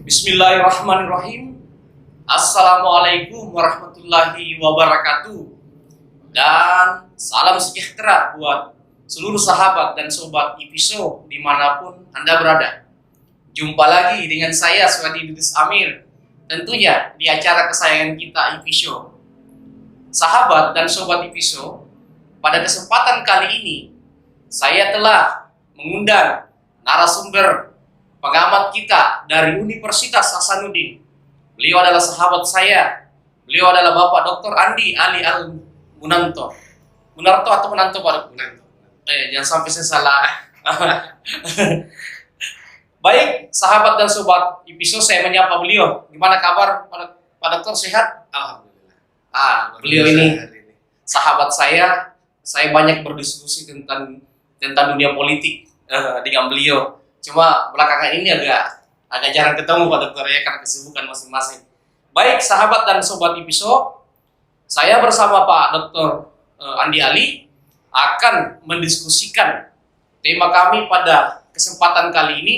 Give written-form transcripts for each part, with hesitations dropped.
Bismillahirrahmanirrahim. Assalamualaikum warahmatullahi wabarakatuh. Dan salam sejahtera buat seluruh sahabat dan sobat IPSO dimanapun Anda berada. Jumpa lagi dengan saya Swadi Dudus Amir, tentunya di acara kesayangan kita IPSO. Sahabat dan sobat IPSO, pada kesempatan kali ini saya telah mengundang narasumber pengamat kita dari Universitas Hasanuddin. Beliau adalah sahabat saya. Beliau adalah Bapak Dr. Andi Ali Al-Munanto. Munarto atau Munanto Pak? Munanto. Jangan sampai saya salah. Baik, sahabat dan sobat IPSO, saya menyapa beliau. Gimana kabar Pak Dokter, sehat? Alhamdulillah. Beliau ini sahabat saya. Saya banyak berdiskusi tentang dunia politik dengan beliau. Cuma belakangan ini agak jarang ketemu Pak Dokter ya, karena kesibukan masing-masing. Baik, sahabat dan sobat IPSO, saya bersama Pak Dokter Andi Ali akan mendiskusikan tema kami pada kesempatan kali ini,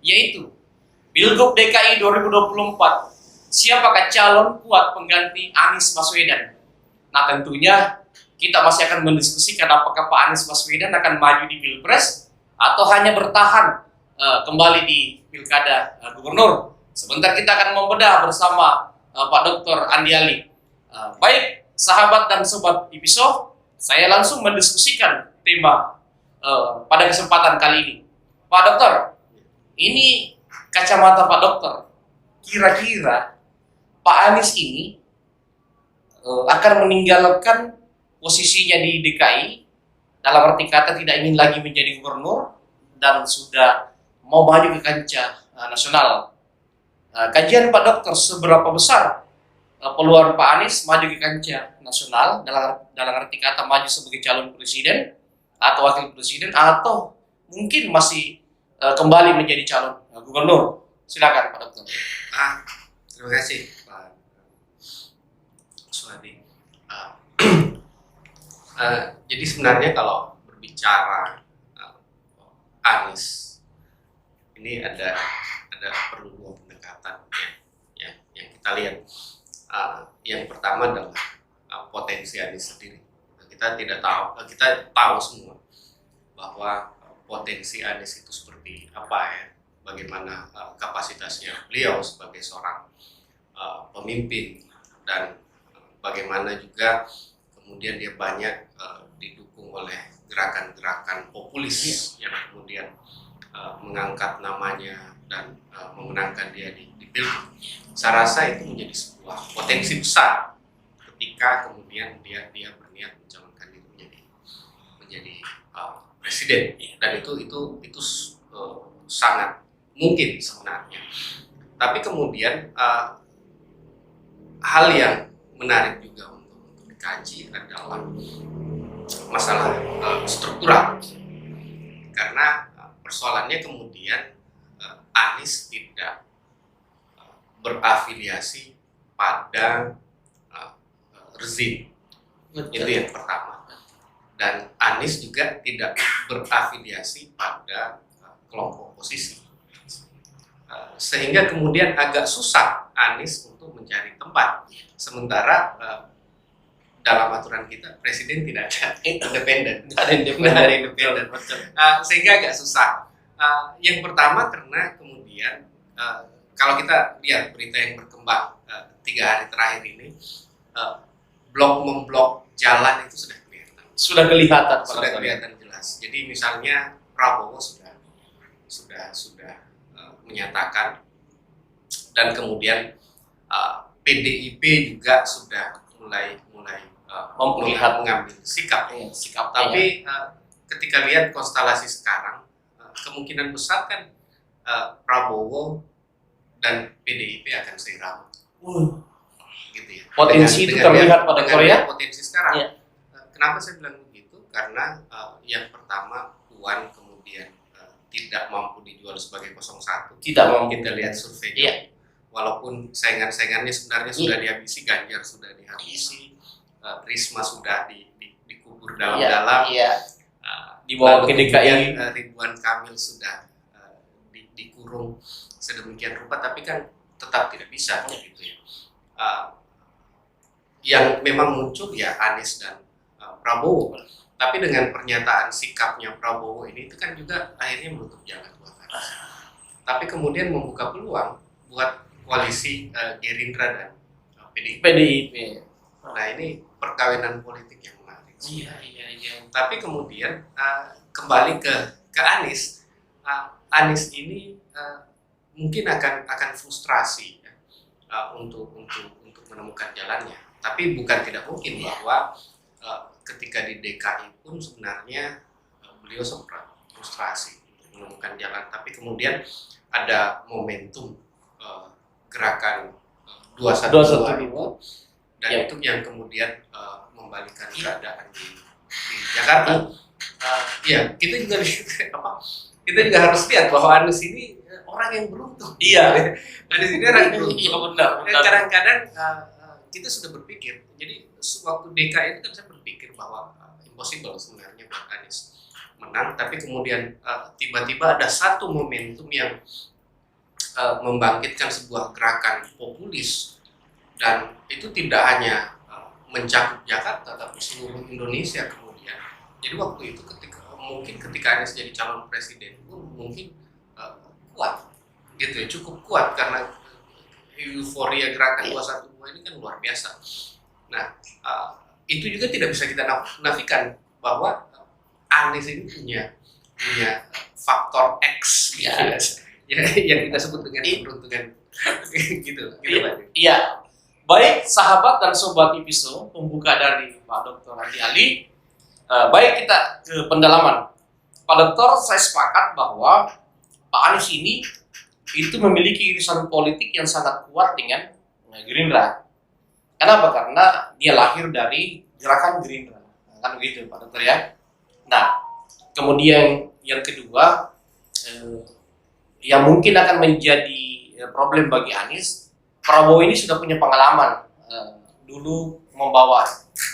yaitu Pilgub DKI 2024. Siapakah calon kuat pengganti Anies Baswedan? Nah, tentunya kita masih akan mendiskusikan apakah Pak Anies Baswedan akan maju di Pilpres atau hanya bertahan kembali di Pilkada Gubernur. Sebentar kita akan membedah bersama Pak Dr. Andi Ali. Baik, sahabat dan sobat IPSO, saya langsung mendiskusikan tema pada kesempatan kali ini. Pak Dokter, ini kacamata Pak Dokter, kira-kira Pak Anies ini akan meninggalkan posisinya di DKI, dalam arti kata tidak ingin lagi menjadi gubernur dan sudah mau maju ke kancah nasional. Kajian Pak Dokter, seberapa besar peluang Pak Anies maju ke kancah nasional, dalam arti kata maju sebagai calon presiden atau wakil presiden, atau mungkin masih kembali menjadi calon gubernur? Silakan Pak Dokter. Terima kasih Pak Swadi. Jadi sebenarnya kalau berbicara Anies, ini ada perlu dua pendekatan yang kita lihat. Yang pertama adalah potensi Anies sendiri. Kita tahu semua bahwa potensi Anies itu seperti apa ya, bagaimana kapasitasnya beliau sebagai seorang pemimpin, dan bagaimana juga kemudian dia banyak didukung oleh gerakan-gerakan populis yang kemudian mengangkat namanya dan memenangkan dia di Pilgub. Saya rasa itu menjadi sebuah potensi besar ketika kemudian dia berniat mencalonkan diri menjadi presiden, dan itu sangat mungkin sebenarnya. Tapi kemudian hal yang menarik juga untuk dikaji adalah masalah struktural, karena persoalannya kemudian Anies tidak berafiliasi pada rezim, itu yang pertama. Dan Anies juga tidak berafiliasi pada kelompok oposisi, sehingga kemudian agak susah Anies untuk mencari tempat. Sementara dalam aturan kita presiden tidak ada independen, sehingga agak susah. Yang pertama karena kemudian kalau kita lihat berita yang berkembang 3 hari terakhir ini, blok memblok jalan itu sudah kelihatan jelas. Jadi misalnya Prabowo sudah menyatakan, dan kemudian PDIP juga sudah mulai mengambil sikap. Tapi ketika lihat konstelasi sekarang, kemungkinan besar kan Prabowo dan PDIP akan seirama. Gitu ya. Potensi itu terlihat pada Korea. Potensi sekarang. kenapa saya bilang begitu? Karena yang pertama Puan kemudian tidak mampu dijual sebagai 01. Tidak mau Kita lihat surveinya. Iya. Walaupun saingan-saingannya sebenarnya sudah dihabisi, Ganjar sudah dihabisi, Risma sudah dikubur dalam-dalam. Iya. Dibawa ke DKI. Ridwan Kamil sudah dikurung sedemikian rupa, tapi kan tetap tidak bisa gitu ya. Yang memang muncul ya Anies dan Prabowo. Tapi dengan pernyataan sikapnya Prabowo ini itu kan juga akhirnya menutup jalan buat Anies. Tapi kemudian membuka peluang buat koalisi Gerindra dan PDIP. Nah ini perkawinan politik yang menarik. Iya. Tapi kemudian kembali ke Anies, Anies ini mungkin akan frustrasi ya, untuk menemukan jalannya. Tapi bukan tidak mungkin bahwa ketika di DKI pun sebenarnya beliau sempat frustrasi untuk menemukan jalan. Tapi kemudian ada momentum gerakan 212 dan itu yang kemudian membalikan keadaan di Jakarta. Ya kita juga harus lihat bahwa Anies ini orang yang beruntung. Iya. Anies ini orang yang beruntung. Iya benar. Kadang-kadang kita sudah berpikir, jadi waktu DKI itu kan saya berpikir bahwa impossible sebenarnya buat Anies menang, tapi kemudian tiba-tiba ada satu momentum yang membangkitkan sebuah gerakan populis, dan itu tidak hanya mencakup Jakarta tapi seluruh Indonesia kemudian. Jadi waktu itu ketika Anies jadi calon presiden pun mungkin kuat gitu ya, cukup kuat karena euforia gerakan 212 ini kan luar biasa. Nah itu juga tidak bisa kita nafikan bahwa Anies ini punya faktor X gitu ya, yang kita sebut dengan keberuntungan gitu. Iya. Baik sahabat dan sobat Ipiso, pembuka dari Pak Dr. Hadi Ali. Baik kita ke pendalaman. Pak Dokter, saya sepakat bahwa Pak Anies ini itu memiliki irisan politik yang sangat kuat dengan Gerindra. Kenapa? Karena dia lahir dari gerakan Gerindra. Kan begitu Pak Dokter ya. Nah, kemudian yang kedua, yang mungkin akan menjadi problem bagi Anies, Prabowo ini sudah punya pengalaman dulu membawa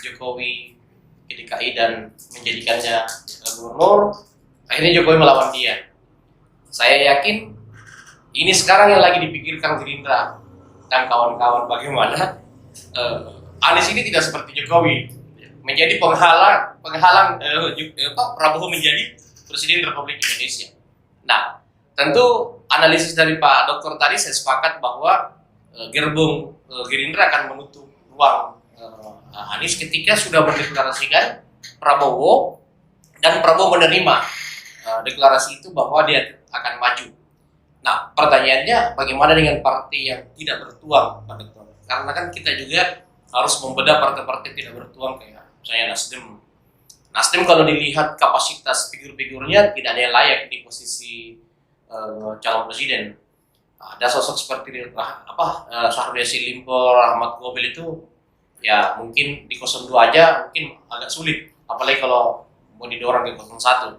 Jokowi ke DKI dan menjadikannya gubernur. Akhirnya Jokowi melawan dia. Saya yakin ini sekarang yang lagi dipikirkan Gerindra dan kawan-kawan bagaimana Anies ini tidak seperti Jokowi menjadi penghalang Prabowo menjadi Presiden Republik Indonesia. Nah, tentu analisis dari Pak Dokter tadi saya sepakat bahwa gerbong Gerindra akan menutup ruang Anies ketika sudah mendeklarasikan Prabowo dan Prabowo menerima deklarasi itu bahwa dia akan maju. Nah, pertanyaannya bagaimana dengan partai yang tidak bertuang, Pak Dokter? Karena kan kita juga harus membedah partai-partai tidak bertuang kayak misalnya Nasdem. Nasdem kalau dilihat kapasitas figur-figurnya tidak ada yang layak di posisi calon presiden. Ada sosok seperti Syahrul Yassin Limpo, Ahmad Gobel itu ya mungkin di 02 aja mungkin agak sulit, apalagi kalau mau didorong ke 01.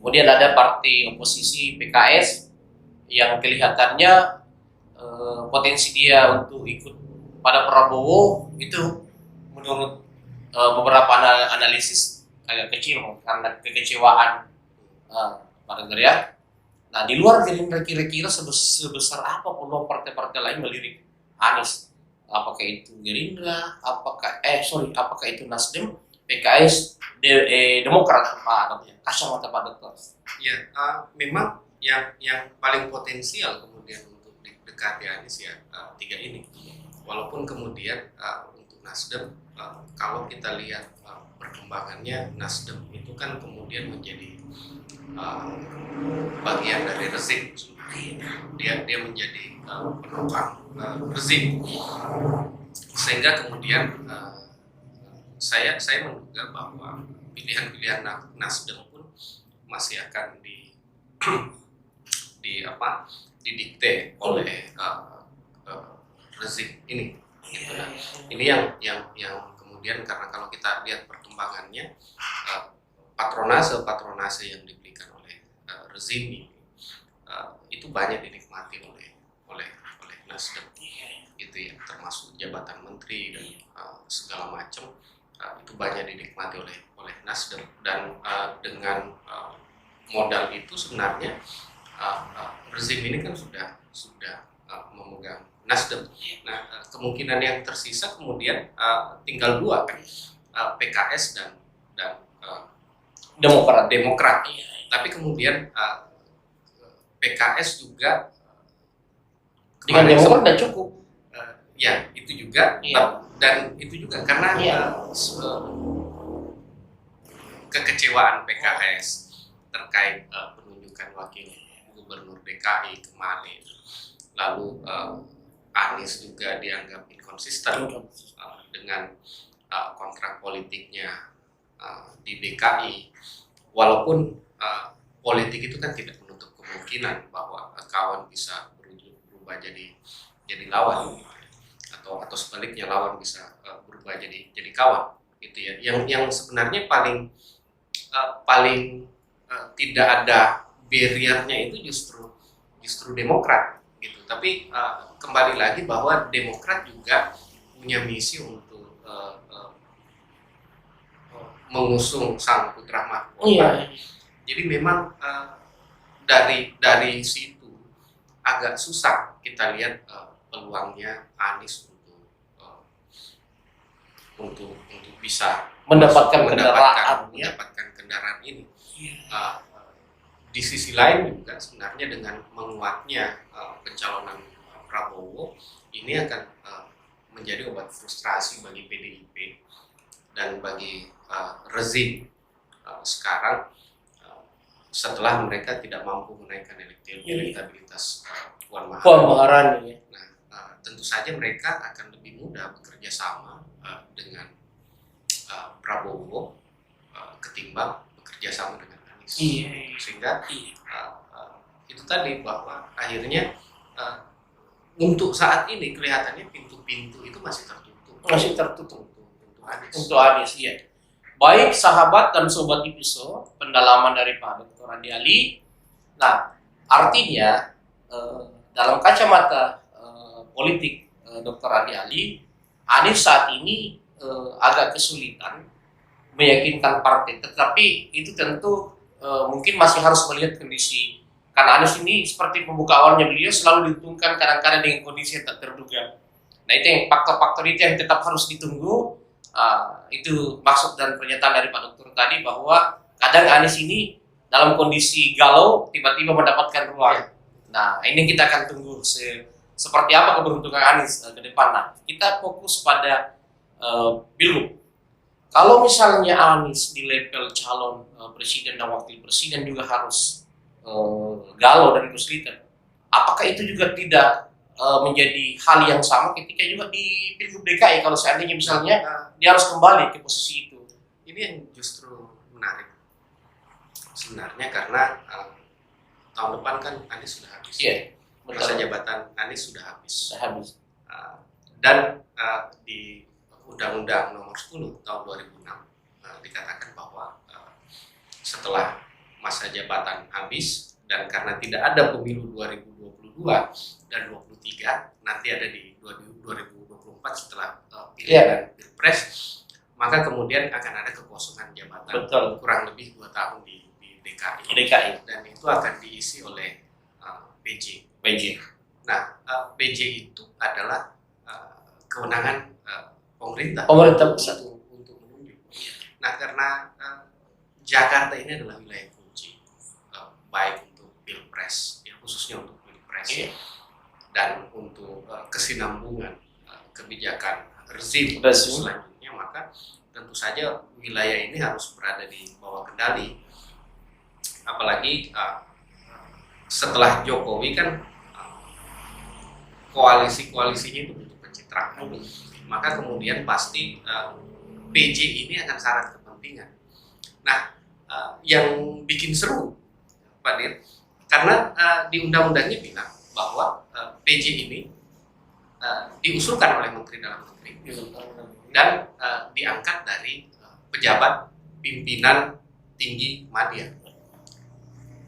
Kemudian ada partai oposisi PKS yang kelihatannya potensi dia untuk ikut pada Prabowo itu menurut beberapa analisis agak kecil karena kekecewaan Pak Dokter ya. Nah, di luar Gerindra kira-kira sebesar apa peluang partai-partai lain melirik Anies? Apakah itu Gerindra? Apakah itu Nasdem, PKS, Demokrat, Pak Dokter? Kacamata Pak Dokter. Ya, memang yang paling potensial kemudian untuk dekati Anies ya tiga ini. Walaupun kemudian untuk Nasdem, kalau kita lihat perkembangannya, Nasdem itu kan kemudian menjadi bagian dari rezim. Dia menjadi penopang rezim, sehingga kemudian saya menduga bahwa pilihan-pilihan Nasdem pun masih akan didikte oleh rezim ini. Ini yang kemudian kemudian karena kalau kita lihat perkembangannya, patronase yang diberikan oleh rezim ini itu banyak dinikmati oleh Nasdem, gitu ya, termasuk jabatan menteri dan segala macam itu banyak dinikmati oleh Nasdem, dan dengan modal itu sebenarnya rezim ini kan sudah memegang Nasdem. Nah, kemungkinan yang tersisa kemudian tinggal dua kan, PKS dan Demokrat. Tapi kemudian PKS juga Dengan Demokrat tidak cukup. Ya itu juga, dan itu juga karena kekecewaan PKS terkait penunjukan wakil gubernur DKI kemarin, lalu Anies juga dianggap inkonsisten dengan kontrak politiknya di DKI, walaupun politik itu kan tidak menutup kemungkinan bahwa kawan bisa berubah jadi lawan, atau sebaliknya lawan bisa berubah jadi kawan, gitu ya. Yang sebenarnya paling tidak ada barriernya itu justru Demokrat, gitu. Tapi kembali lagi bahwa Demokrat juga punya misi untuk mengusung sang putra mahkota. Jadi memang dari situ agak susah kita lihat peluangnya Anies untuk bisa mendapatkan kendaraan ini. Di sisi lain juga sebenarnya dengan menguatnya pencalonan Prabowo ini akan menjadi obat frustrasi bagi PDIP dan bagi rezim sekarang setelah mereka tidak mampu menaikkan elektabilitas Puan Maharani. Nah, tentu saja mereka akan lebih mudah bekerja sama dengan Prabowo ketimbang bekerja sama dengan Anies. Sehingga itu tadi bahwa akhirnya untuk saat ini kelihatannya pintu-pintu itu masih tertutup untuk Anies. Baik sahabat dan sobat Ipiso, pendalaman dari Pak Dr. Andi Ali. Nah, artinya dalam kacamata politik Dr. Andi Ali, Anies saat ini agak kesulitan meyakinkan partai, tetapi itu tentu mungkin masih harus melihat kondisi, karena Anies ini seperti pembuka awalnya beliau selalu diuntungkan kadang-kadang dengan kondisi yang tak terduga. Nah, itu yang faktor-faktor itu yang tetap harus ditunggu. Itu maksud dan pernyataan dari Pak Dokter tadi, bahwa kadang Anies ini dalam kondisi galau tiba-tiba mendapatkan ruang. Nah, ini kita akan tunggu seperti apa keberuntungan Anies ke depan. Nah, kita fokus pada Pilgub. Kalau misalnya Anies di level calon presiden dan wakil presiden juga harus galau dan kesulitan, apakah itu juga tidak menjadi hal yang sama ketika juga di Pilgub DKI kalau seandainya misalnya dia harus kembali ke posisi itu? Ini yang justru menarik sebenarnya, karena tahun depan kan Anies sudah habis. Masa jabatan Anies sudah habis. Dan di Undang-Undang Nomor 10 Tahun 2006 dikatakan bahwa setelah masa jabatan habis dan karena tidak ada pemilu 2022 dan 23, nanti ada di 2024 setelah pilihan dan pilpres, maka kemudian akan ada kekosongan jabatan. Kurang lebih 2 tahun di DKI. Dan itu akan diisi oleh PJ. Nah, PJ itu adalah kewenangan pemerintah pusat untuk menunjuk. Nah, karena Jakarta ini adalah wilayah kunci, baik untuk pilpres, ya, khususnya untuk pilpres, dan untuk kesinambungan kebijakan rezim selanjutnya, maka tentu saja wilayah ini harus berada di bawah kendali. Apalagi setelah Jokowi kan koalisinya itu bentuk pencitraan, maka kemudian pasti PJ ini akan syarat kepentingan. Nah, yang bikin seru, Pak Dir, karena di undang-undangnya bilang bahwa PJ ini diusulkan oleh Menteri Dalam Negeri dan diangkat dari pejabat pimpinan tinggi media.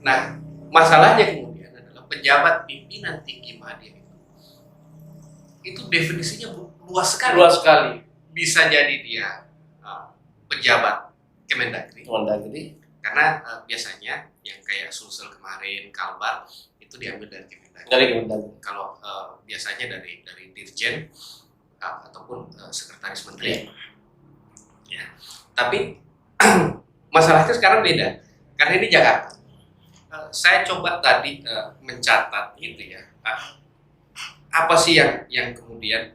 Nah, masalahnya kemudian adalah pejabat pimpinan tinggi media itu definisinya luas sekali. Luas sekali. Bisa jadi dia pejabat Kemendagri, karena biasanya yang kayak Sulsel kemarin, Kalbar itu diambil dari Kemendagri. Kalau biasanya dari Dirjen ataupun sekretaris menteri. Ya. Tapi masalahnya sekarang beda, karena ini Jakarta. Saya coba tadi mencatat gitu ya, apa sih yang kemudian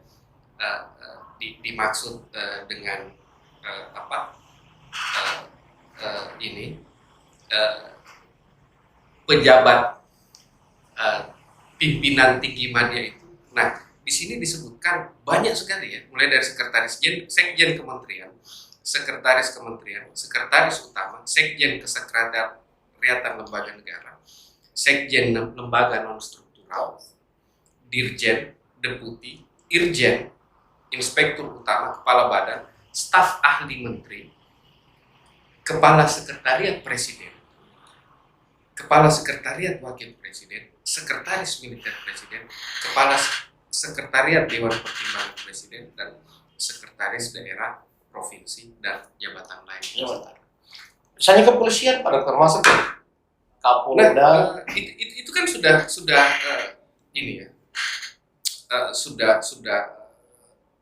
dimaksud dengan ini pejabat pimpinan tinggi media itu. Nah, di sini disebutkan banyak sekali ya, mulai dari sekjen kementerian, sekretaris kementerian, sekretaris utama, sekjen kesekretariatan lembaga negara, sekjen lembaga non struktural, dirjen, deputi, irjen, inspektur utama, kepala badan, staf ahli menteri, kepala sekretariat presiden, kepala sekretariat wakil presiden, sekretaris militer presiden, kepala sekretariat dewan pertimbangan presiden, dan sekretaris daerah, provinsi, dan jabatan lain. Misalnya kepolisian pada termasuk Kapolda. Nah, itu kan sudah ini ya, sudah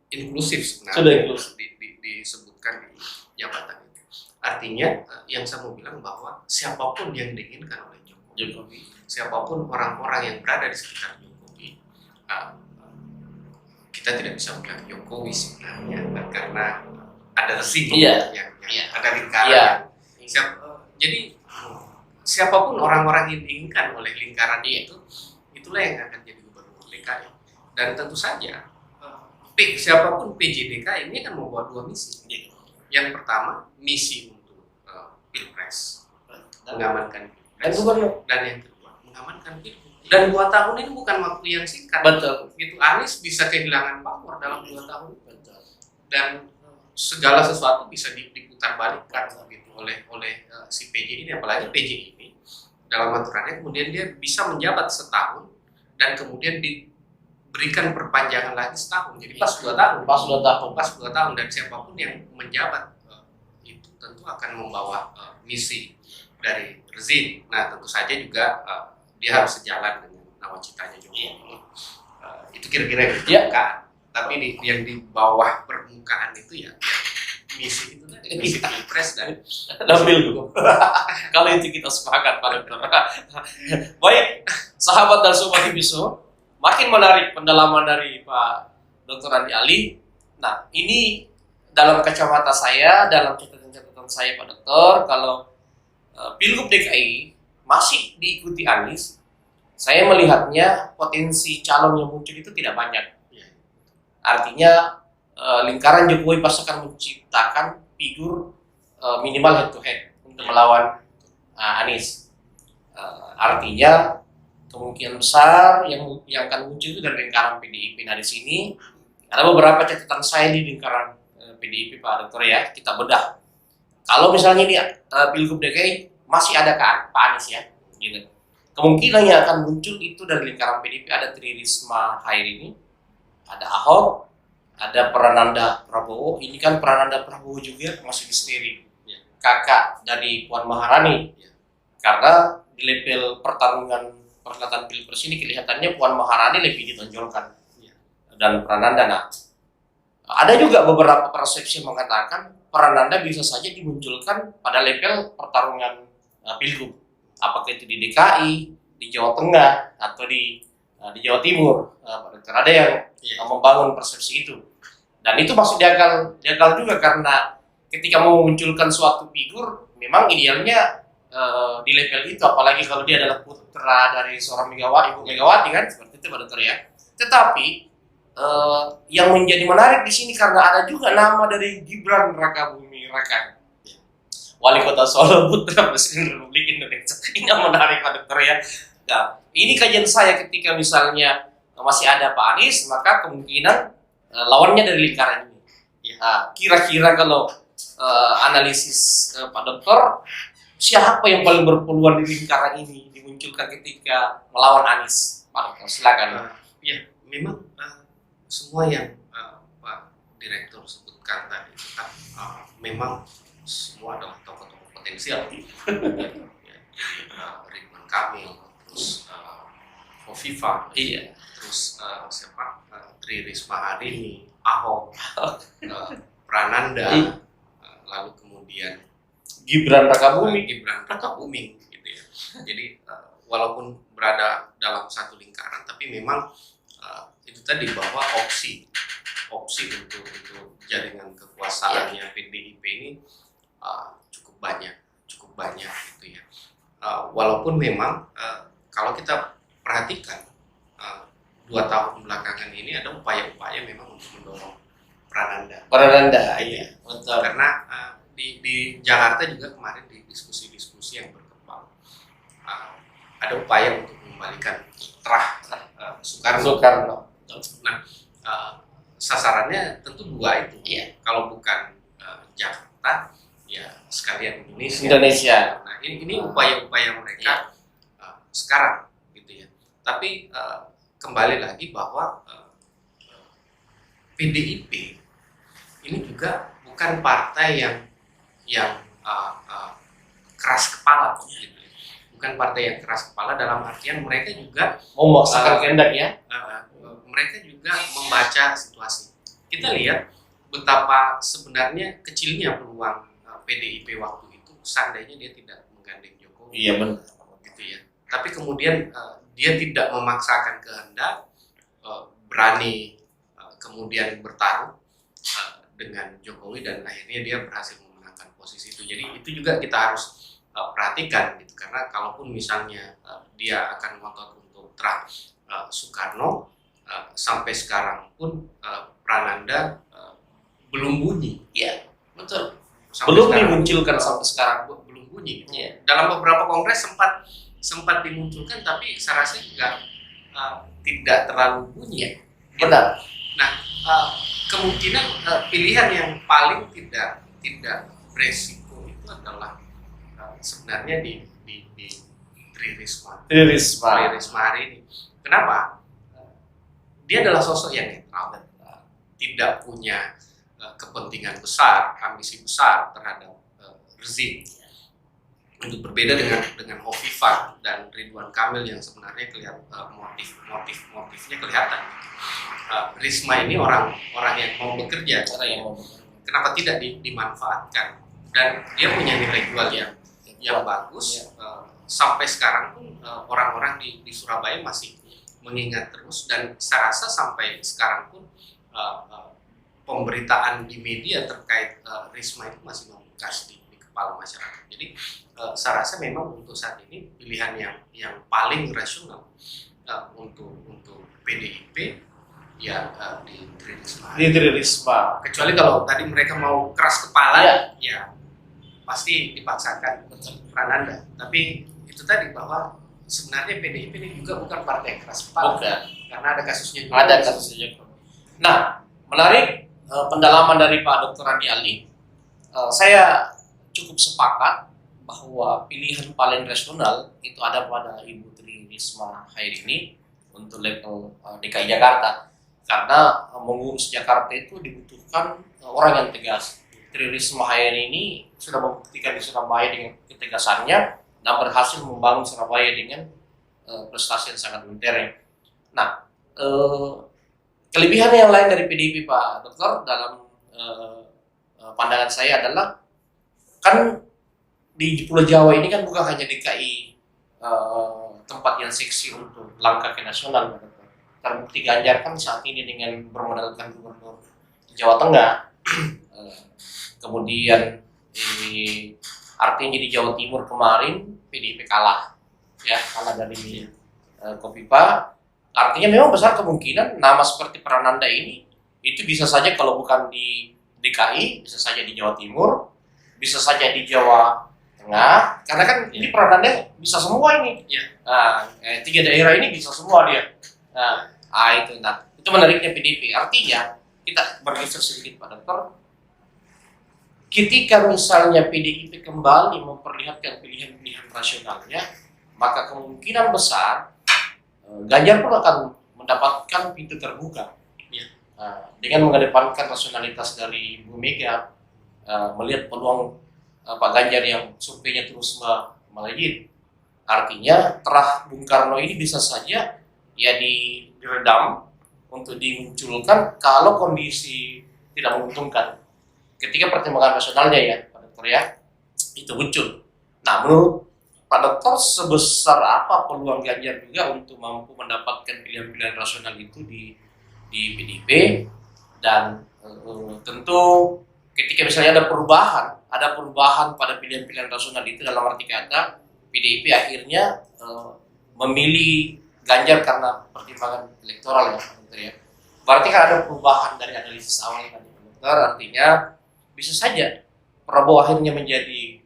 inklusif sebenarnya. Sudah inklusif. Disebutkan di jabatan itu. Artinya yang saya mau bilang bahwa siapapun yang diinginkan oleh Jokowi, siapapun orang-orang yang berada di sekitar Jokowi, kita tidak bisa bilang Jokowi sebenarnya, karena ada rezim yang ada lingkaran. Jadi siapapun orang-orang yang diinginkan oleh lingkaran itu, itulah yang akan jadi gubernur DKI. Dan tentu saja siapapun PJ DKI ini akan membawa dua misi. Yang pertama, misi untuk pilpres, mengamankan pilpres, dan yang kedua, mengamankan pilgub. Dan 2 tahun ini bukan waktu yang singkat. Betul. Itu Anies bisa kehilangan pamor dalam 2 tahun. Dan segala sesuatu bisa diputar balikkan gitu oleh si PJ ini, apalagi PJ ini dalam aturannya kemudian dia bisa menjabat setahun dan kemudian diberikan perpanjangan lagi setahun, jadi pas 2 tahun. Pas 2 tahun. Dan siapapun yang menjabat itu tentu akan membawa misi dari rezim. Nah, tentu saja juga dia harus sejalan dengan nawacitanya Jokowi. Itu kira-kira gitu. Ya. Tapi yang di bawah permukaan itu ya misi itu tadi, misi pilpres dan pilgub. Kalau itu kita sepakat Pak Dokter. Baik, sahabat dan sobat Ibiso, makin menarik pendalaman dari Pak Dr. Andi Ali. Nah, ini dalam kacamata saya, dalam catatan saya Pak Dokter, kalau Pilgub DKI masih diikuti Anies, saya melihatnya potensi calon yang muncul itu tidak banyak. Artinya lingkaran Jokowi pasti akan menciptakan figur minimal head to head untuk melawan Anies. Artinya kemungkinan besar yang akan muncul itu dari lingkaran PDIP. Nah, di sini ada beberapa catatan saya di lingkaran PDIP Pak Dokter ya, kita bedah. Kalau misalnya di Pilgub DKI masih ada Pak Anies ya, gitu. Kemungkinan yang akan muncul itu dari lingkaran PDIP ada Tri Risma Hairi, ada Ahok, ada Prananda Prabowo. Ini kan Prananda Prabowo juga masih misteri, kakak dari Puan Maharani. Karena di level perhelatan pilpres ini kelihatannya Puan Maharani lebih ditonjolkan dan Prananda. Nah, ada juga beberapa persepsi yang mengatakan Prananda bisa saja dimunculkan pada level pertarungan pilgub, apakah itu di DKI, di Jawa Tengah, atau di Jawa Timur. Ada yang membangun persepsi itu, dan itu masih diakal juga, karena ketika mau memunculkan suatu figur memang idealnya di level itu, apalagi kalau dia adalah putra dari seorang Ibu Megawati kan, seperti itu Pak Dokter ya. Tetapi yang menjadi menarik di sini karena ada juga nama dari Gibran Rakabuming Raka, Wali Kota Solo, putra Presiden Republik Indonesia. Ini yang menarik Pak Dokter ya. Nah, ini kajian saya ketika misalnya masih ada Pak Anies, maka kemungkinan lawannya dari lingkaran ini. Kira-kira kalau analisis Pak Dokter, siapa yang paling berpeluang di lingkaran ini dimunculkan ketika melawan Anies? Pak Dokter, silakan. Ya, memang semua yang Pak Direktur sebutkan tadi kan memang semua adalah tokoh-tokoh potensial. Ya, Ridwan Kamil, terus Kofifa, terus siapa? Tri Risma hari ini, Ahok, Prananda, lalu kemudian Gibran Rakabuming. Gitu ya. Jadi walaupun berada dalam satu lingkaran, tapi memang itu tadi bahwa opsi untuk jaringan kekuasaannya PDIP ini cukup banyak gitu ya. Walaupun memang kalau kita perhatikan 2 tahun belakangan ini ada upaya-upaya memang untuk mendorong Prananda, Iya, betul. karena di Jakarta juga kemarin di diskusi-diskusi yang berkembang ada upaya untuk mengembalikan terah Soekarno. Nah, sasarannya tentu 2 itu. Iya. Kalau bukan Jakarta, ya sekalian Indonesia. Nah, ini upaya-upaya mereka sekarang, gitu ya. Tapi kembali lagi bahwa PDIP ini juga bukan partai yang keras kepala, gitu. Bukan partai yang keras kepala dalam artian mereka juga Memaksakan kehendak ya. mereka juga membaca situasi. Kita lihat betapa sebenarnya kecilnya peluang PDIP waktu itu seandainya dia tidak menggandeng Jokowi. Iya, benar. Gitu ya. Tapi kemudian dia tidak memaksakan kehendak, berani kemudian bertarung dengan Jokowi dan akhirnya dia berhasil memenangkan posisi itu. Jadi itu juga kita harus perhatikan gitu, karena kalaupun misalnya dia akan ngotot untuk terah Soekarno, sampai sekarang pun Prananda belum bunyi. Iya, betul. Sampai Belum sekarang, dimunculkan sampai sekarang. belum bunyi. Iya. Dalam beberapa kongres sempat dimunculkan, tapi saya rasa juga tidak terlalu bunyi. Benar. Nah, kemungkinan pilihan yang paling tidak beresiko itu adalah sebenarnya di Tri Risma hari ini. Kenapa? Dia adalah sosok yang netral, tidak punya kepentingan besar, ambisi besar terhadap rezim. Untuk berbeda dengan Hovifah dan Ridwan Kamil yang sebenarnya kelihatan motifnya kelihatan. Risma ini orang yang mau bekerja, kenapa tidak dimanfaatkan? Dan dia punya nilai jual yang bagus. Sampai sekarang pun orang-orang di Surabaya masih mengingat terus, dan saya rasa sampai sekarang pun pemberitaan di media terkait Risma itu masih membekas di kepala masyarakat. Jadi saya rasa memang untuk saat ini pilihan yang paling rasional untuk PDIP ya di Tri Risma. Kecuali kalau tadi mereka mau keras kepala, ya pasti dipaksakan Prananda. Tapi itu tadi bahwa sebenarnya PDIP ini juga bukan partai yang keras kepala. Karena ada kasusnya juga. Nah, menarik pendalaman dari Pak Dr. Andi Ali. Saya cukup sepakat bahwa pilihan paling rasional itu ada pada Ibu Tri Risma hari ini untuk level DKI Jakarta, karena mengurus Jakarta itu dibutuhkan orang yang tegas. Tri Risma hari ini sudah membuktikan di Surabaya dengan ketegasannya dan berhasil membangun Surabaya dengan prestasi yang sangat modern. Nah, kelebihan yang lain dari PDIP Pak Dokter dalam pandangan saya adalah, kan di Pulau Jawa ini kan bukan hanya DKI tempat yang seksi untuk langkah ke nasional. Terbukti Ganjar kan saat ini dengan bermodalkan gubernur Jawa Tengah, kemudian artinya di Jawa Timur kemarin PDIP kalah dari Kofifa. Artinya memang besar kemungkinan nama seperti Prananda ini itu bisa saja kalau bukan di DKI, bisa saja di Jawa Timur, bisa saja di Jawa Tengah, karena kan ini Prananda bisa semua ini. Nah, 3 daerah ini bisa semua dia. Nah, itu menariknya PDIP. Artinya kita bergeser sedikit Pak Dokter, ketika misalnya PDIP kembali memperlihatkan pilihan-pilihan rasionalnya, maka kemungkinan besar Ganjar pun akan mendapatkan pintu terbuka. Iya. Dengan mengedepankan rasionalitas dari Bu Mega, melihat peluang Pak Ganjar yang surveinya terus melejit. Artinya terah Bung Karno ini bisa saja ya diredam untuk dimunculkan kalau kondisi tidak menguntungkan. Ketika pertimbangan nasionalnya ya, Pak Dokter ya, itu muncul. Nah, menurut Pak Dokter, sebesar apa peluang Ganjar juga untuk mampu mendapatkan pilihan-pilihan rasional itu di PDIP, dan tentu ketika misalnya ada perubahan pada pilihan-pilihan rasional itu, dalam arti kata PDIP akhirnya memilih Ganjar karena pertimbangan elektoral ya, Pak Dokter ya. Berarti kan ada perubahan dari analisis awal tadi, Pak Dokter, artinya bisa saja Prabowo akhirnya menjadi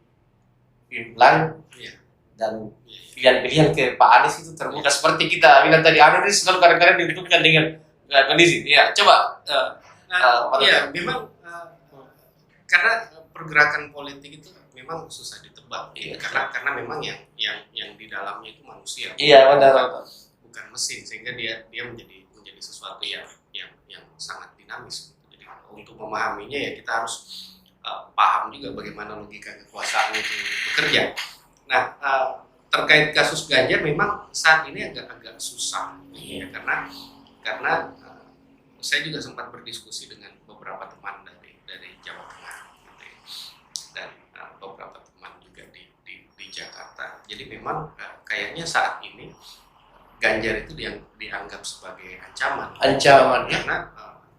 pilihan dan pilihan-pilihan ke Pak Anies itu terbuka. Seperti kita bilang tadi, Anies selalu kadang-kadang ditentukan dengan kondisi. Ya, coba. Memang karena pergerakan politik itu memang susah ditebak, karena memang yang di dalamnya itu manusia. Iya, benar. Bukan mesin, sehingga dia menjadi sesuatu yang sangat dinamis. Jadi untuk memahaminya ya kita harus paham juga bagaimana logika kekuasaan itu bekerja. Nah, terkait kasus Ganjar memang saat ini agak susah, ya, karena saya juga sempat berdiskusi dengan beberapa teman dari Jawa Tengah, gitu ya, dan beberapa teman juga di Jakarta. Jadi memang kayaknya saat ini Ganjar itu dianggap sebagai ancaman.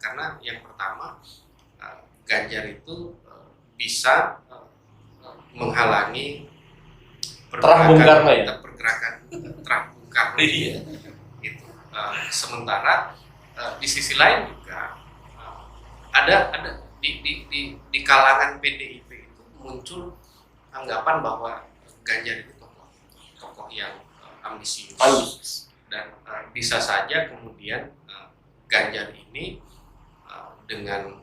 Karena yang pertama, Ganjar itu bisa menghalangi pergerakan terah Bung Karno. Gitu. Sementara di sisi lain juga ada di kalangan PDIP itu muncul anggapan bahwa Ganjar itu tokoh yang ambisius. Dan bisa saja kemudian Ganjar ini dengan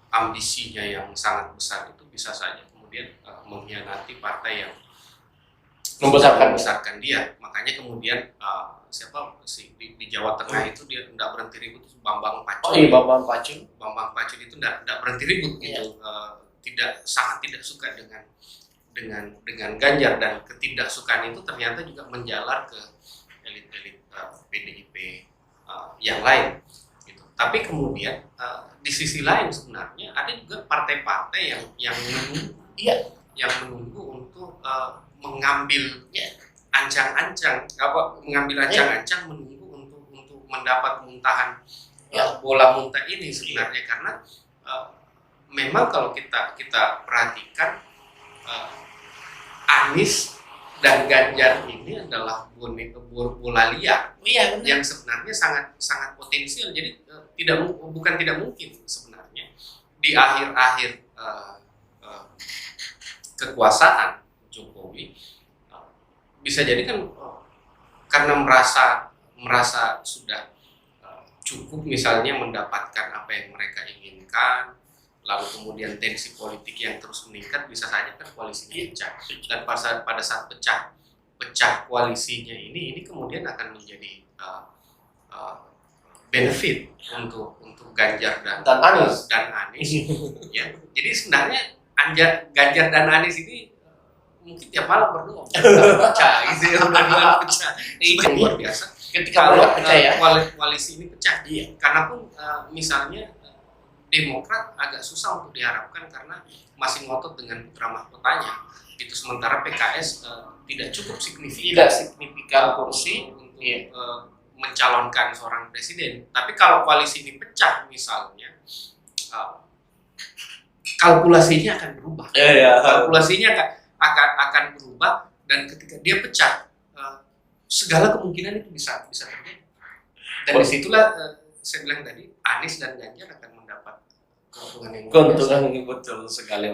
ambisinya yang sangat besar itu bisa saja kemudian mengkhianati partai yang membesarkan dia. Makanya kemudian di Jawa Tengah itu dia tidak berhenti ribut, Bambang Pacul. Bambang Pacul itu tidak berhenti ribut gitu. Sangat tidak suka dengan Ganjar, dan ketidaksukaan itu ternyata juga menjalar ke elit-elit PDIP yang lain gitu. Tapi kemudian di sisi lain sebenarnya ada juga partai-partai yang menunggu untuk mengambil ancang-ancang menunggu untuk mendapat muntahan bola muntah ini sebenarnya. Karena memang kalau kita perhatikan Anies dan Ganjar ini adalah bola liar yang sebenarnya sangat potensial. Jadi bukan tidak mungkin sebenarnya di akhir kekuasaan Jokowi bisa jadi kan karena merasa sudah cukup misalnya mendapatkan apa yang mereka inginkan, lalu kemudian tensi politik yang terus meningkat, bisa saja kan koalisinya pecah. Dan pada saat pecah koalisinya ini kemudian akan menjadi benefit untuk Ganjar dan Anies. Ya. Jadi sebenarnya Ganjar dan Anies ini mungkin tiap malam berdoa pecah gitu ya, mudah-mudahan pecah. Itu luar biasa. Ketika kalau koalisi ini pecah, karena pun misalnya Demokrat agak susah untuk diharapkan karena masih ngotot dengan putra mahkotanya. Itu sementara PKS tidak cukup signifikan kursi untuk mencalonkan seorang presiden. Tapi kalau koalisi ini pecah misalnya, kalkulasinya akan berubah. Kalkulasinya akan berubah, dan ketika dia pecah, segala kemungkinan itu bisa terjadi. Dan disitulah saya bilang tadi, Anies dan Ganjar akan mendapat keuntungan yang betul sekali.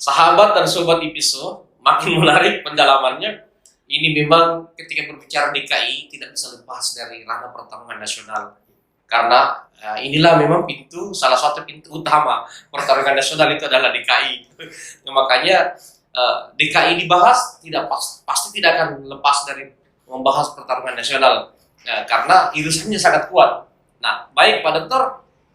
Sahabat dan sobat Ipiso, makin menarik pendalamannya. Ini memang ketika berbicara DKI tidak bisa lepas dari ranah pertarungan nasional. karena inilah memang salah satu pintu utama pertarungan nasional itu adalah DKI. Nah, makanya DKI dibahas pasti tidak akan lepas dari membahas pertarungan nasional, karena irisannya sangat kuat. Nah, baik Pak Dokter,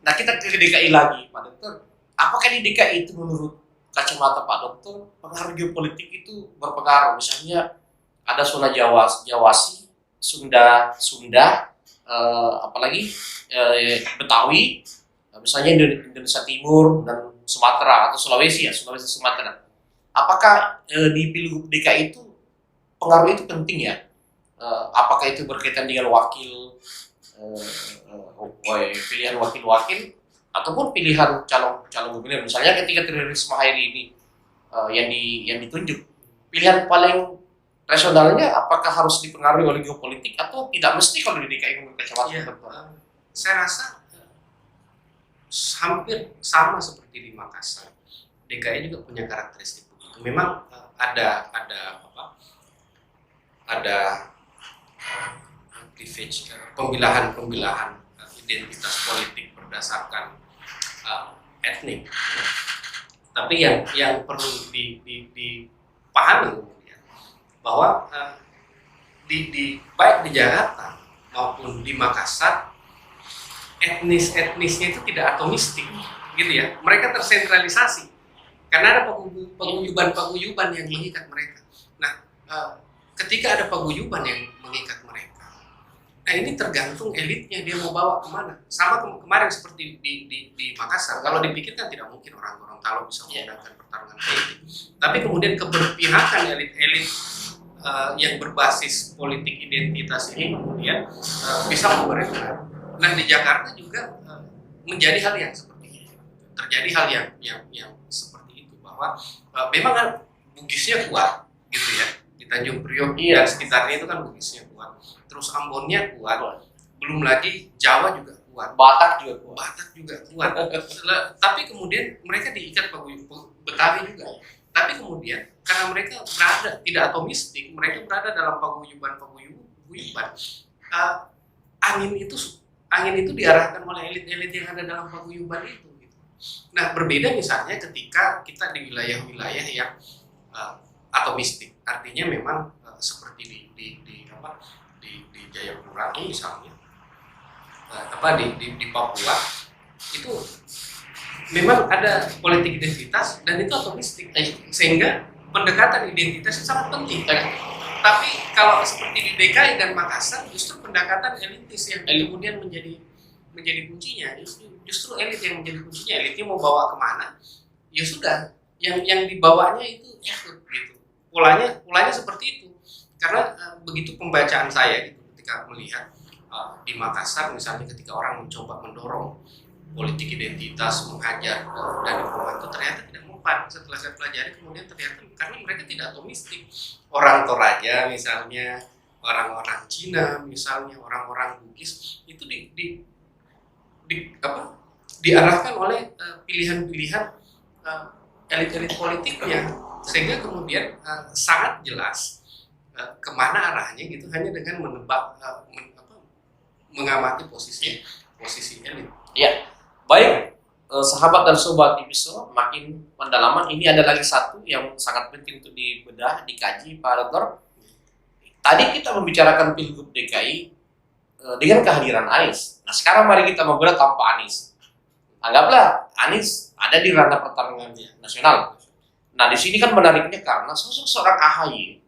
nah kita ke DKI lagi Pak Dokter. Apakah di DKI itu menurut kacamata Pak Dokter pengaruh geopolitik itu berpengaruh? Misalnya ada zona Jawasi, Sunda, apalagi Betawi, misalnya Indonesia Timur dan Sumatera atau Sulawesi Sumatera. Apakah di Pilgub DKI itu pengaruh itu penting ya? Apakah itu berkaitan dengan pilihan wakil-wakil ataupun pilihan calon gubernur? Misalnya ketika Tri Risma hari ini yang ditunjuk, pilihan paling rasionalnya apakah harus dipengaruhi oleh geopolitik atau tidak mesti kalau di DKI menurut kacamata? Ya, saya rasa hampir sama seperti di Makassar. DKI juga punya karakteristik begitu. Memang ada pemilahan identitas politik berdasarkan etnik. Tapi yang perlu dipahami kemudian bahwa baik di Jakarta maupun di Makassar, etnisnya itu tidak atomistik, gitu ya. Mereka tersentralisasi karena ada paguyuban yang mengikat mereka. Nah, ketika ada paguyuban yang mengikat mereka, nah ini tergantung elitnya dia mau bawa kemana. Sama kemarin seperti di Makassar, kalau dipikirkan tidak mungkin orang-orang kalau bisa memenangkan pertarungan politik. Tapi kemudian keberpihakan elit-elit yang berbasis politik identitas ini kemudian bisa memberikan. Nah di Jakarta juga menjadi hal yang seperti itu. Terjadi hal yang seperti itu, bahwa memang kan Bugisnya kuat gitu ya. Di Tanjung Priok dan sekitarnya itu kan Bugisnya kuat. Terus Ambonnya kuat. Belum lagi Jawa juga kuat. Batak juga kuat. Tapi kemudian mereka diikat Betawi juga. Tapi kemudian karena mereka berada tidak atomistik, mereka berada dalam paguyuban. Angin itu diarahkan oleh elit-elit yang ada dalam paguyuban itu. Gitu. Nah, berbeda misalnya ketika kita di wilayah-wilayah yang atomistik, artinya memang seperti di Jayapura misalnya, di Papua itu memang ada politik identitas dan itu atomistik, sehingga pendekatan identitas itu sangat penting. Tapi kalau seperti di DKI dan Makassar, justru pendekatan elitis yang kemudian menjadi kuncinya. Justru elit yang menjadi kuncinya. Elitnya mau bawa kemana? Ya sudah, yang dibawanya itu ikut gitu. Polanya seperti itu. Karena begitu pembacaan saya gitu ketika melihat di Makassar misalnya, ketika orang mencoba mendorong politik identitas, menghajar dari Purwanto, ternyata tidak mempan. Setelah saya pelajari kemudian ternyata karena mereka tidak atomistik. Orang Toraja misalnya, orang-orang Cina misalnya, orang-orang Bugis itu diarahkan oleh pilihan-pilihan elit-elit politiknya, sehingga kemudian sangat jelas kemana arahnya gitu, hanya dengan menebak mengamati posisi elit. Ya, baik sahabat dan sobat Diviso, makin pendalaman ini ada lagi satu yang sangat penting untuk dibedah, dikaji Pak Dokter. Tadi kita membicarakan Pilgub DKI dengan kehadiran Anies. Nah sekarang mari kita membedah tanpa Anies. Anggaplah Anies ada di ranah pertarungan nasional. Nah di sini kan menariknya karena sosok seorang AHY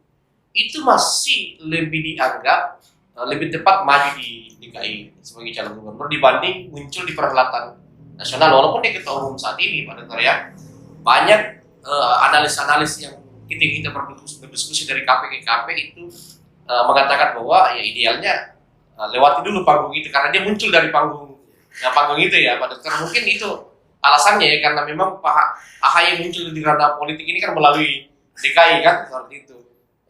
itu masih lebih dianggap lebih tepat maju di DKI sebagai calon gubernur dibanding muncul di perhelatan nasional. Walaupun dia ketua umum saat ini Pak Dokter ya, banyak analis-analis yang kita berdiskusi dari KP ke KP itu mengatakan bahwa ya idealnya lewati dulu panggung itu, karena dia muncul dari panggung itu ya Pak Dokter. Mungkin itu alasannya ya, karena memang Pak AHY muncul di ranah politik ini kan melalui DKI kan, seperti itu.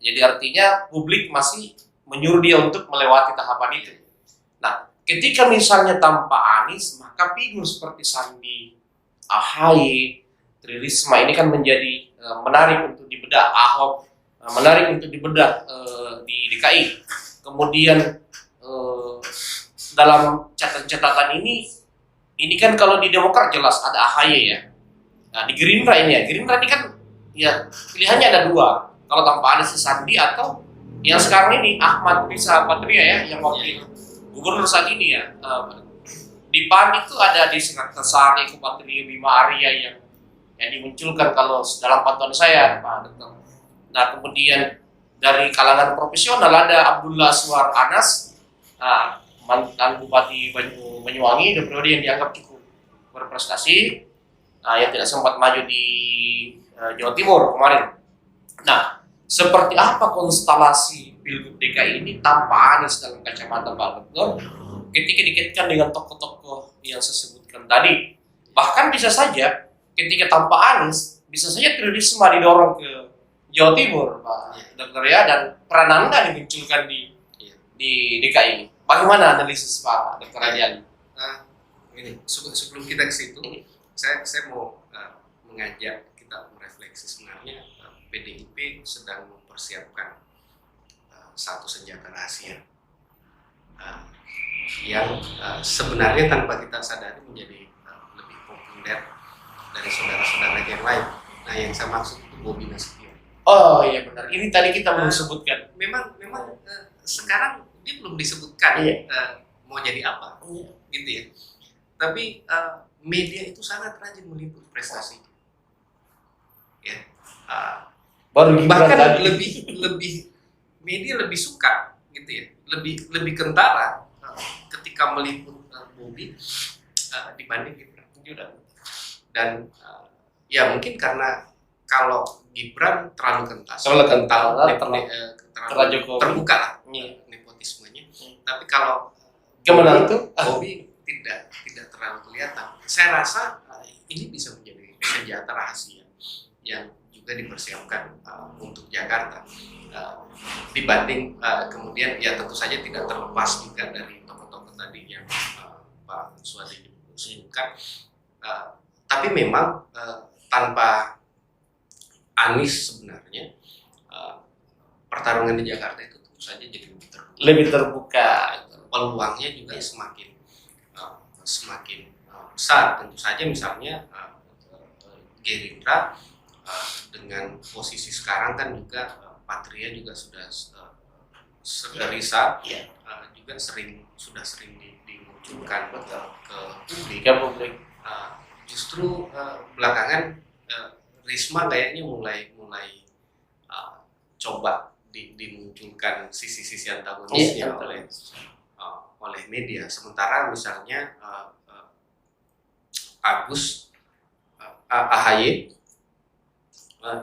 Jadi artinya publik masih menyuruh dia untuk melewati tahapan itu. Nah, ketika misalnya tanpa Anies, maka figur seperti Sandi, AHY, Tri Risma ini kan menjadi menarik untuk dibedah. Ahok menarik untuk dibedah di DKI. Kemudian dalam catatan ini kan kalau di Demokrat jelas ada AHY ya. Nah di Gerindra ini kan ya pilihannya ada dua. Kalau tanpa Anies Sandi atau yang sekarang ini Ahmad Riza Patria ya, yang wakil gubernur saat ini ya. Di PAN itu ada di Sari, Kupatria, Bima Arya yang dimunculkan kalau dalam pantauan saya, Pak Dokter. Nah kemudian dari kalangan profesional ada Abdullah Aswar Anas, mantan Bupati Banyuwangi, dan periode yang dianggap cukup berprestasi, yang tidak sempat maju di Jawa Timur kemarin. Nah, seperti apa konstelasi Pilgub DKI ini tanpa Anies dalam kacamata Pak Dokter ketika dikaitkan dengan tokoh-tokoh yang saya sebutkan tadi? Bahkan bisa saja ketika tanpa Anies, bisa saja Tri Risma didorong ke Jawa Timur, Pak Dokter ya, dan peran Anda dimunculkan di DKI ini. Bagaimana analisis Pak Dr. Adian? Ini sebelum kita ke situ, saya mau mengajak kita merefleksi sebenarnya PDIP sedang mempersiapkan satu senjata rahasia yang sebenarnya tanpa kita sadari menjadi lebih populer dari saudara-saudara yang lain. Nah, yang saya maksud itu Bobi Nasution. Oh iya benar. Ini tadi kita mau sebutkan. Memang sekarang dia belum disebutkan mau jadi apa, gitu ya. Tapi media itu sangat rajin meliput prestasi. Ya. Bahkan lebih media lebih suka, gitu ya. Lebih kentara ketika meliput Bobi dibanding Gibran. Dan ya mungkin karena kalau Gibran terlalu kental, terlalu terbuka lah nepotismenya. Tapi kalau kemenangan itu Bobi tidak terlalu kelihatan. Saya rasa ini bisa menjadi senjata rahasia yang juga dipersiapkan untuk Jakarta. Dibanding kemudian ya tentu saja tidak terlepas juga dari tokoh-tokoh tadi yang Pak Suwadi sebutkan. Tapi memang tanpa Anies sebenarnya pertarungan di Jakarta itu tentu saja jadi lebih terbuka. Peluangnya juga semakin besar. Tentu saja misalnya Gerindra dengan posisi sekarang kan juga Patria juga sudah Risa juga sudah sering dimunculkan ke publik. Justru belakangan Risma kayaknya mulai coba dimunculkan sisi-sisi antagonisnya oleh media. Sementara misalnya AHY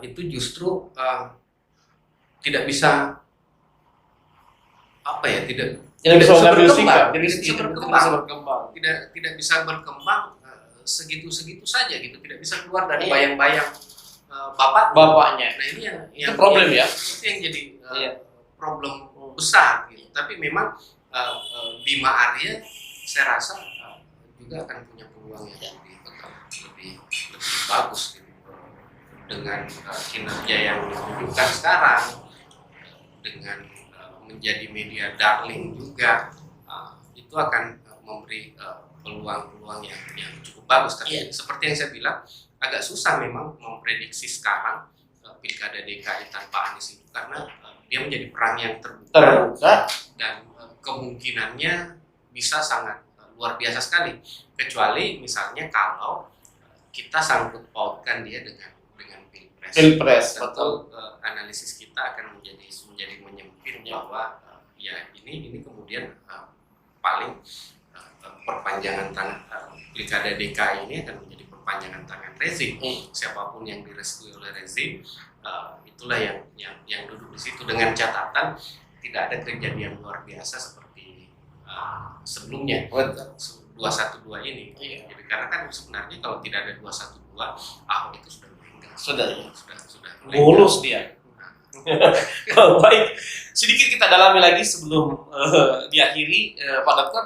itu justru tidak bisa tidak bisa berkembang segitu saja gitu, tidak bisa keluar dari bayang-bayang bapaknya. Nah ini yang problem ya. Itu yang jadi problem besar gitu. Tapi memang Bima Arya saya rasa juga akan punya peluang yang lebih bagus gitu. Dengan kinerja yang ditunjukkan sekarang, dengan menjadi media darling juga, itu akan memberi peluang-peluang yang cukup bagus. Tapi seperti yang saya bilang, agak susah memang memprediksi sekarang Pilkada DKI tanpa Anies itu, karena dia menjadi perang yang terbuka dan kemungkinannya bisa sangat luar biasa sekali. Kecuali misalnya kalau kita sangkut pautkan dia dengan Pilpres. Tentu analisis kita akan menjadi menyempit bahwa ya ini kemudian paling perpanjangan tangan Pilkada DKI ini akan menjadi perpanjangan tangan rezim. Siapapun yang direstui oleh rezim, itulah yang duduk di situ, dengan catatan tidak ada kejadian luar biasa seperti sebelumnya 212 ini. Jadi karena kan sebenarnya kalau tidak ada 212, Ahok itu sudah meninggal. Sudah bolos dia. Baik, sedikit kita dalami lagi sebelum diakhiri, Pak Dokter.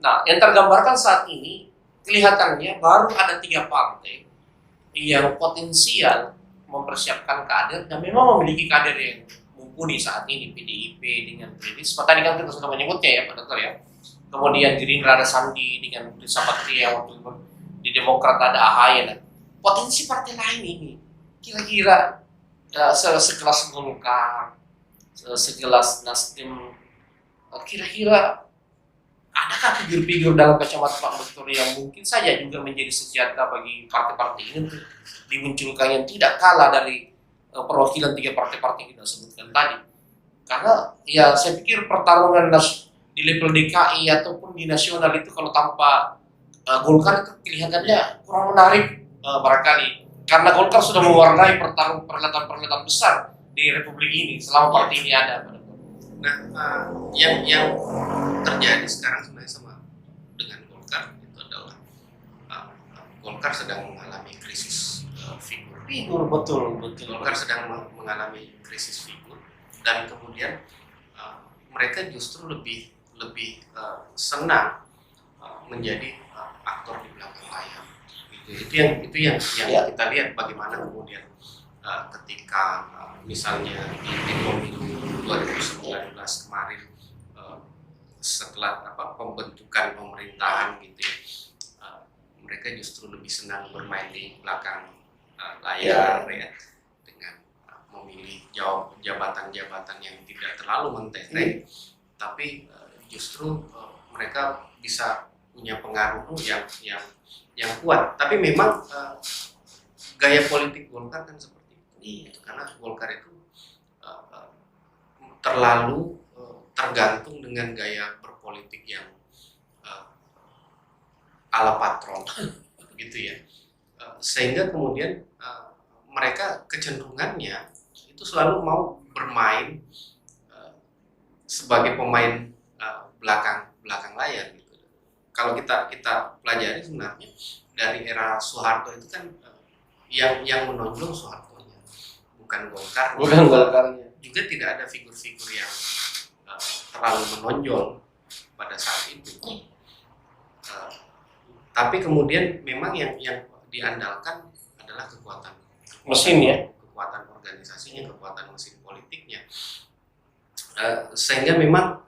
Nah, yang tergambarkan saat ini kelihatannya baru ada 3 partai yang potensial mempersiapkan kader dan memang memiliki kader yang mumpuni saat ini. PDIP dengan Risma, tadi kan kita sudah menyebutnya ya Pak Dokter ya. kemudian Gerindra ada Sandi dengan Risa Patria, waktu itu di Demokrat ada AHY. Nah, potensi partai lain ini kira-kira sekelas Golkar, sekelas Nasdem, kira-kira adakah figur-figur dalam kacamata Pak Dokter yang mungkin saja juga menjadi senjata bagi partai-partai ini untuk dimunculkan yang tidak kalah dari perwakilan 3 partai-partai yang kita sebutkan tadi? Karena ya saya pikir pertarungan di level DKI ataupun di nasional itu kalau tanpa Golkar itu kelihatannya kurang menarik barangkali, karena Golkar sudah mewarnai perhelatan-perhelatan besar di Republik ini selama partai ini ada. Nah, yang terjadi sekarang sebenarnya sama dengan Golkar itu adalah Golkar sedang mengalami krisis figur. Betul. Golkar sedang mengalami krisis figur, dan kemudian mereka justru lebih senang menjadi aktor di belakang layar. Itu yang kita lihat bagaimana kemudian ketika misalnya di pemilu 2019 kemarin, setelah pembentukan pemerintahan gitu ya, mereka justru lebih senang bermain di belakang layar ya, dengan memilih jabatan-jabatan yang tidak terlalu mentereng, tapi justru mereka bisa punya pengaruh yang kuat. Tapi memang gaya politik Golkar kan seperti itu, karena Golkar itu terlalu tergantung dengan gaya berpolitik yang ala patron gitu ya, sehingga kemudian mereka kecenderungannya itu selalu mau bermain sebagai pemain belakang layar gitu. Kalau kita pelajari sebenarnya dari era Soeharto itu kan yang menonjol Soehartonya, bukan Golkarnya. Juga tidak ada figur-figur yang terlalu menonjol pada saat itu. Tapi kemudian memang yang diandalkan adalah kekuatan mesin ya, kekuatan organisasinya, kekuatan mesin politiknya, sehingga memang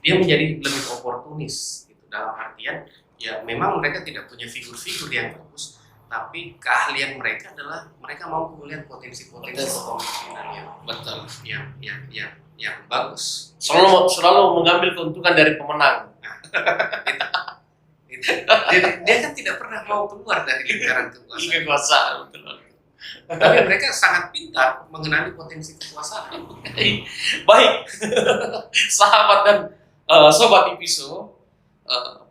dia menjadi lebih oportunis gitu, dalam artian ya memang mereka tidak punya figur-figur yang bagus, tapi keahlian mereka adalah mereka mampu melihat potensi-potensi kepemimpinan yang bagus. Selalu mengambil keuntungan dari pemenang. Dia kan tidak pernah mau keluar dari lingkaran kekuasaan. Tapi mereka sangat pintar mengenali potensi kekuasaan. Baik, sahabat dan sobat Ipiso,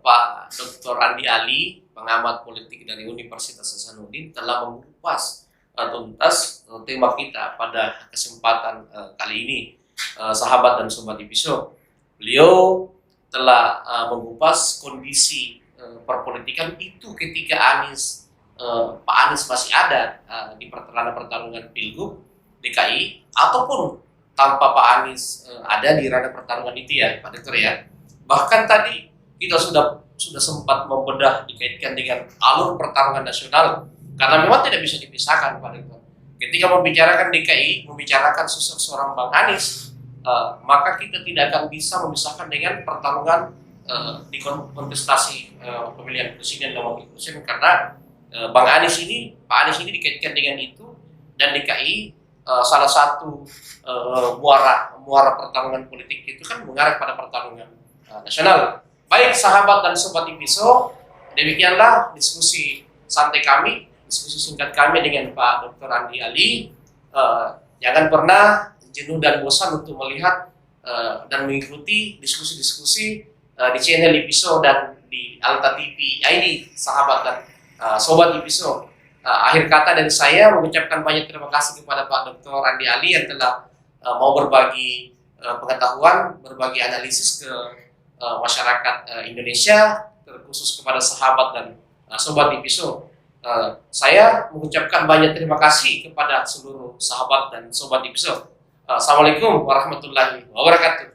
Pak Dr. Andi Ali, pengamat politik dari Universitas Hasanuddin, telah mengupas tuntas tema kita pada kesempatan kali ini, sahabat dan sobat Ipiso. Beliau telah mengupas kondisi perpolitikan itu ketika Pak Anies masih ada di pertarungan Pilgub DKI, ataupun tanpa Pak Anies ada di ranah pertarungan itu ya Pak Dokter ya. Bahkan tadi kita sudah sempat membedah dikaitkan dengan alur pertarungan nasional, karena memang tidak bisa dipisahkan Pak Dokter. Ketika membicarakan DKI, membicarakan sosok seorang Bang Anies, maka kita tidak akan bisa memisahkan dengan pertarungan di kontestasi pemilihan presiden dan wakil presiden, karena Pak Anies ini dikaitkan dengan itu, dan DKI salah satu muara pertarungan politik itu kan mengarah pada pertarungan nasional. Baik sahabat dan sobat Ipiso, demikianlah diskusi santai kami, diskusi singkat kami dengan Pak Dr. Andi Ali. Jangan pernah jenuh dan bosan untuk melihat dan mengikuti diskusi-diskusi di channel Ipiso dan di Alta TV ID, sahabat dan sobat Ipiso. Akhir kata dari saya mengucapkan banyak terima kasih kepada Pak Dr. Andi Ali yang telah mau berbagi pengetahuan, berbagi analisis ke masyarakat Indonesia, terkhusus kepada sahabat dan sobat Ipiso. Saya mengucapkan banyak terima kasih kepada seluruh sahabat dan sobat Ipiso. Assalamualaikum warahmatullahi wabarakatuh.